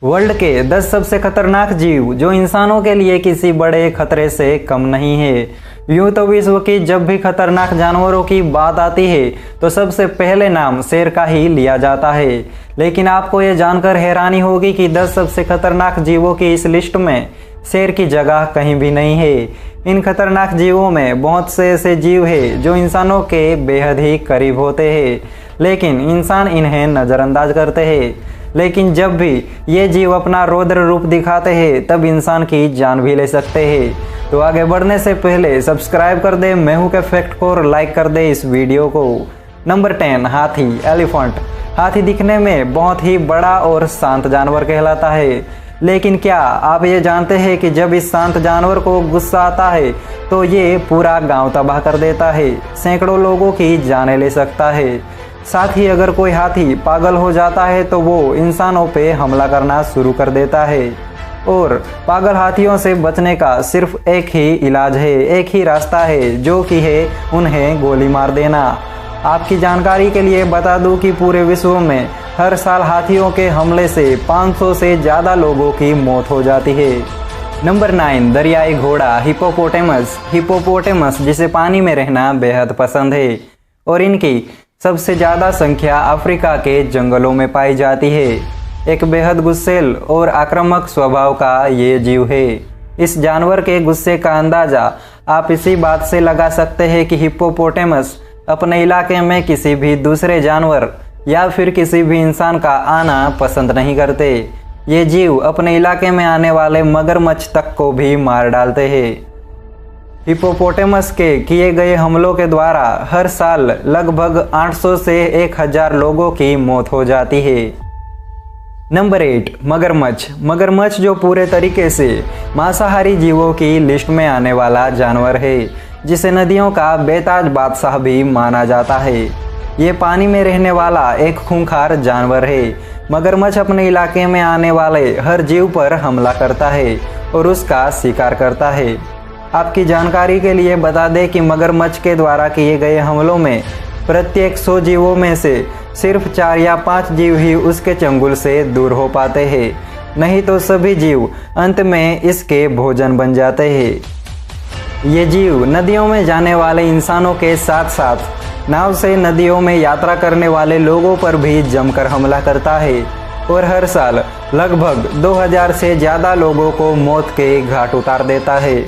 World के 10 सबसे खतरनाक जीव जो इंसानों के लिए किसी बड़े खतरे से कम नहीं है। यूं तो विश्व की जब भी खतरनाक जानवरों की बात आती है तो सबसे पहले नाम शेर का ही लिया जाता है। लेकिन आपको ये जानकर हैरानी होगी कि 10 सबसे खतरनाक जीवों की इस लिस्ट में शेर की जगह कहीं भी नहीं है। इन खतरनाक जीवों में बहुत से ऐसे जीव हैं जो इंसानों के बेहद ही करीब होते हैं, लेकिन इंसान इन्हें नज़रअंदाज करते हैं। लेकिन जब भी ये जीव अपना रौद्र रूप दिखाते हैं तब इंसान की जान भी ले सकते हैं। तो आगे बढ़ने से पहले सब्सक्राइब कर दे महू के फैक्ट को और लाइक कर दे इस वीडियो को। नंबर 10, हाथी, एलिफेंट। हाथी दिखने में बहुत ही बड़ा और शांत जानवर कहलाता है, लेकिन क्या आप ये जानते हैं कि जब इस शांत जानवर को गुस्सा आता है तो ये पूरा गांव तबाह कर देता है, सैकड़ों लोगों की जानें ले सकता है। साथ ही अगर कोई हाथी पागल हो जाता है तो वो इंसानों पे हमला करना शुरू कर देता है। और पागल हाथियों से बचने का सिर्फ एक ही इलाज है, एक ही रास्ता है, जो कि है उन्हें गोली मार देना। आपकी जानकारी के लिए बता दूं कि पूरे विश्व में हर साल हाथियों के हमले से 500 से ज़्यादा लोगों की मौत हो जाती है। नंबर 9, दरियाई घोड़ा, हिप्पोपोटेमस। हिप्पोपोटेमस जिसे पानी में रहना बेहद पसंद है और इनकी सबसे ज़्यादा संख्या अफ्रीका के जंगलों में पाई जाती है। एक बेहद गुस्सैल और आक्रामक स्वभाव का ये जीव है। इस जानवर के गुस्से का अंदाज़ा आप इसी बात से लगा सकते हैं कि हिप्पोपोटेमस अपने इलाके में किसी भी दूसरे जानवर या फिर किसी भी इंसान का आना पसंद नहीं करते। ये जीव अपने इलाके में आने वाले मगरमच्छ तक को भी मार डालते हैं। हिप्पोपोटेमस के किए गए हमलों के द्वारा हर साल लगभग 800 से 1000 लोगों की मौत हो जाती है। नंबर 8, मगरमच्छ। मगरमच्छ जो पूरे तरीके से मांसाहारी जीवों की लिस्ट में आने वाला जानवर है, जिसे नदियों का बेताज बादशाह भी माना जाता है। ये पानी में रहने वाला एक खूंखार जानवर है। मगरमच्छ अपने इलाके में आने वाले हर जीव पर हमला करता है और उसका शिकार करता है। आपकी जानकारी के लिए बता दें कि मगरमच्छ के द्वारा किए गए हमलों में प्रत्येक 100 जीवों में से सिर्फ 4 या 5 जीव ही उसके चंगुल से दूर हो पाते हैं, नहीं तो सभी जीव अंत में इसके भोजन बन जाते हैं। ये जीव नदियों में जाने वाले इंसानों के साथ साथ नाव से नदियों में यात्रा करने वाले लोगों पर भी जमकर हमला करता है और हर साल लगभग 2000 से ज़्यादा लोगों को मौत के घाट उतार देता है।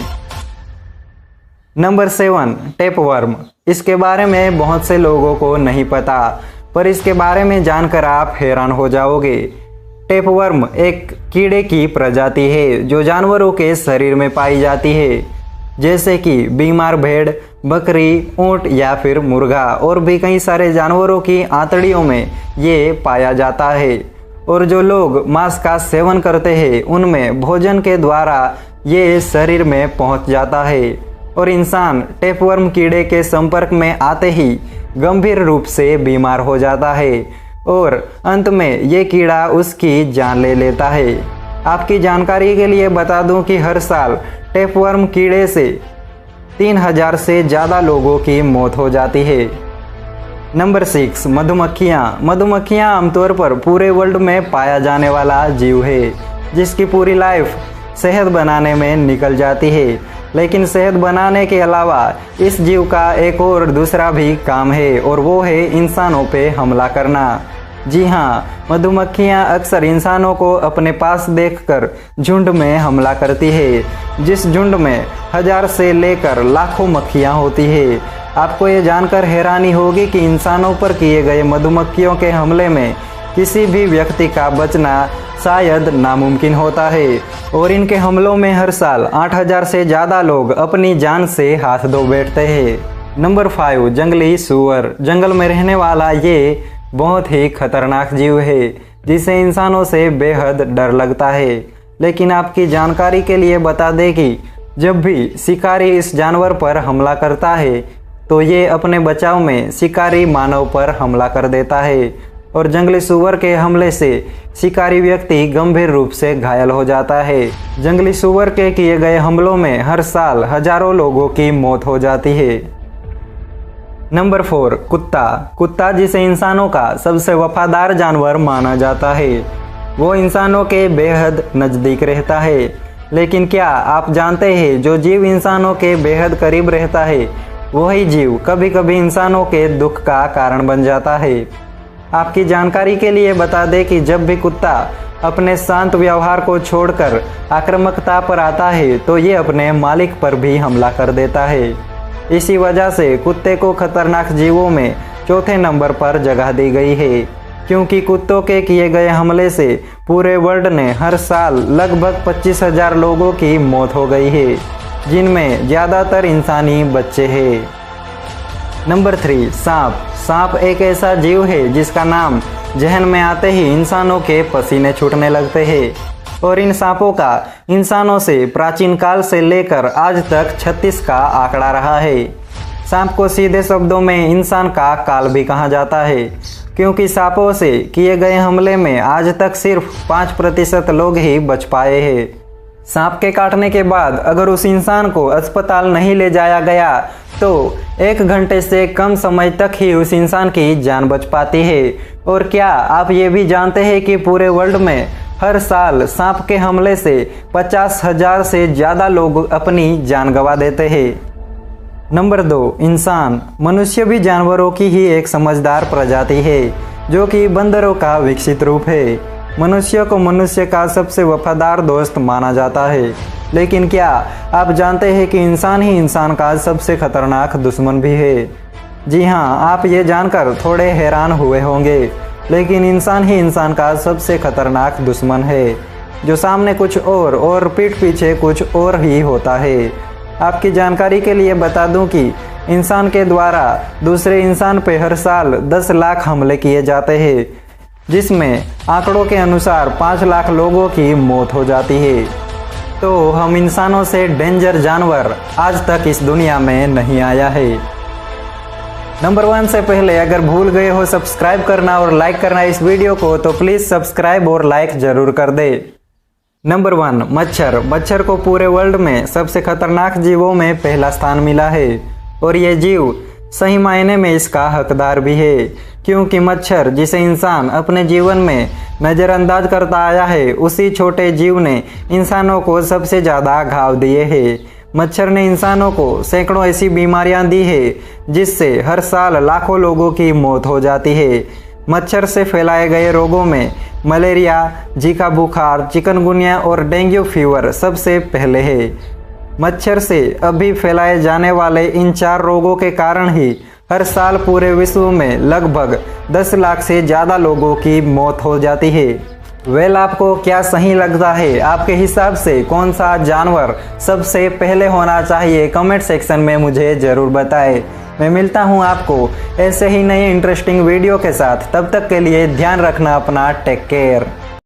Number 7, tapeworm. इसके बारे में बहुत से लोगों को नहीं पता, पर इसके बारे में जानकर आप हैरान हो जाओगे। टेपवर्म एक कीड़े की प्रजाति है जो जानवरों के शरीर में पाई जाती है, जैसे कि बीमार भेड़, बकरी, ऊंट या फिर मुर्गा, और भी कई सारे जानवरों की आंतड़ियों में ये पाया जाता है। और जो लोग मांस का सेवन करते हैं उनमें भोजन के द्वारा ये शरीर में पहुंच जाता है और इंसान टेपवर्म कीड़े के संपर्क में आते ही गंभीर रूप से बीमार हो जाता है और अंत में ये कीड़ा उसकी जान ले लेता है। आपकी जानकारी के लिए बता दूं कि हर साल टेपवर्म कीड़े से 3000 से ज़्यादा लोगों की मौत हो जाती है। नंबर 6, मधुमक्खियाँ। मधुमक्खियाँ आमतौर पर पूरे वर्ल्ड में पाया जाने वाला जीव है, जिसकी पूरी लाइफ शहद बनाने में निकल जाती है। लेकिन शहद बनाने के अलावा इस जीव का एक और दूसरा भी काम है और वो है इंसानों पे हमला करना। जी हाँ, मधुमक्खियाँ अक्सर इंसानों को अपने पास देखकर झुंड में हमला करती है, जिस झुंड में 1000 से लेकर लाखों मक्खियाँ होती है। आपको ये जानकर हैरानी होगी कि इंसानों पर किए गए मधुमक्खियों के हमले में किसी भी व्यक्ति का बचना शायद नामुमकिन होता है और इनके हमलों में हर साल 8000 से ज़्यादा लोग अपनी जान से हाथ धो बैठते हैं। नंबर 5, जंगली सूअर। जंगल में रहने वाला ये बहुत ही खतरनाक जीव है, जिसे इंसानों से बेहद डर लगता है। लेकिन आपकी जानकारी के लिए बता दें कि जब भी शिकारी इस जानवर पर हमला करता है तो ये अपने बचाव में शिकारी मानव पर हमला कर देता है और जंगली सूअर के हमले से शिकारी व्यक्ति गंभीर रूप से घायल हो जाता है। जंगली सूअर के किए गए हमलों में हर साल हजारों लोगों की मौत हो जाती है। नंबर 4, कुत्ता। कुत्ता जिसे इंसानों का सबसे वफादार जानवर माना जाता है। वो इंसानों के बेहद नज़दीक रहता है। लेकिन क्या आप जानते हैं, जो जीव इंसानों के बेहद करीब रहता है वही जीव कभी कभी इंसानों के दुख का कारण बन जाता है। आपकी जानकारी के लिए बता दें कि जब भी कुत्ता अपने शांत व्यवहार को छोड़कर आक्रामकता पर आता है तो ये अपने मालिक पर भी हमला कर देता है। इसी वजह से कुत्ते को खतरनाक जीवों में चौथे नंबर पर जगह दी गई है, क्योंकि कुत्तों के किए गए हमले से पूरे वर्ल्ड में हर साल लगभग 25,000 लोगों की मौत हो गई है, जिनमें ज़्यादातर इंसानी बच्चे हैं। नंबर 3, सांप। सांप एक ऐसा जीव है जिसका नाम जहन में आते ही इंसानों के पसीने छूटने लगते हैं, और इन सांपों का इंसानों से प्राचीन काल से लेकर आज तक 36 का आंकड़ा रहा है। सांप को सीधे शब्दों में इंसान का काल भी कहा जाता है, क्योंकि सांपों से किए गए हमले में आज तक सिर्फ 5% लोग ही बच पाए हैं। सांप के काटने के बाद अगर उस इंसान को अस्पताल नहीं ले जाया गया तो 1 घंटे से कम समय तक ही उस इंसान की जान बच पाती है। और क्या आप ये भी जानते हैं कि पूरे वर्ल्ड में हर साल सांप के हमले से 50,000 से ज़्यादा लोग अपनी जान गंवा देते हैं। नंबर 2, इंसान। मनुष्य भी जानवरों की ही एक समझदार प्रजाति है, जो कि बंदरों का विकसित रूप है। मनुष्य को मनुष्य का सबसे वफादार दोस्त माना जाता है, लेकिन क्या आप जानते हैं कि इंसान ही इंसान का सबसे खतरनाक दुश्मन भी है? जी हाँ, आप ये जानकर थोड़े हैरान हुए होंगे, लेकिन इंसान ही इंसान का सबसे खतरनाक दुश्मन है, जो सामने कुछ और पीठ पीछे कुछ और ही होता है। आपकी जानकारी के लिए बता दूं कि इंसान के द्वारा दूसरे इंसान पे हर साल 10 लाख हमले किए जाते हैं, जिसमें आंकड़ों के अनुसार 5 लाख लोगों की मौत हो जाती है। तो हम इंसानों से डेंजर जानवर आज तक इस दुनिया में नहीं आया है। नंबर 1 से पहले अगर भूल गए हो सब्सक्राइब करना और लाइक करना इस वीडियो को, तो प्लीज़ सब्सक्राइब और लाइक ज़रूर कर दे। नंबर 1, मच्छर। मच्छर को पूरे वर्ल्ड में सबसे खतरनाक जीवों में पहला स्थान मिला है, और ये जीव सही मायने में इसका हकदार भी है, क्योंकि मच्छर जिसे इंसान अपने जीवन में नज़रअंदाज करता आया है, उसी छोटे जीव ने इंसानों को सबसे ज़्यादा घाव दिए हैं। मच्छर ने इंसानों को सैकड़ों ऐसी बीमारियां दी है, जिससे हर साल लाखों लोगों की मौत हो जाती है। मच्छर से फैलाए गए रोगों में मलेरिया, जीका बुखार, चिकनगुनिया और डेंगू फीवर सबसे पहले है। मच्छर से अभी फैलाए जाने वाले इन 4 रोगों के कारण ही हर साल पूरे विश्व में लगभग 10 लाख से ज़्यादा लोगों की मौत हो जाती है। वेल, आपको क्या सही लगता है? आपके हिसाब से कौन सा जानवर सबसे पहले होना चाहिए? कमेंट सेक्शन में मुझे ज़रूर बताएं। मैं मिलता हूं आपको ऐसे ही नए इंटरेस्टिंग वीडियो के साथ। तब तक के लिए ध्यान रखना अपना। Take care.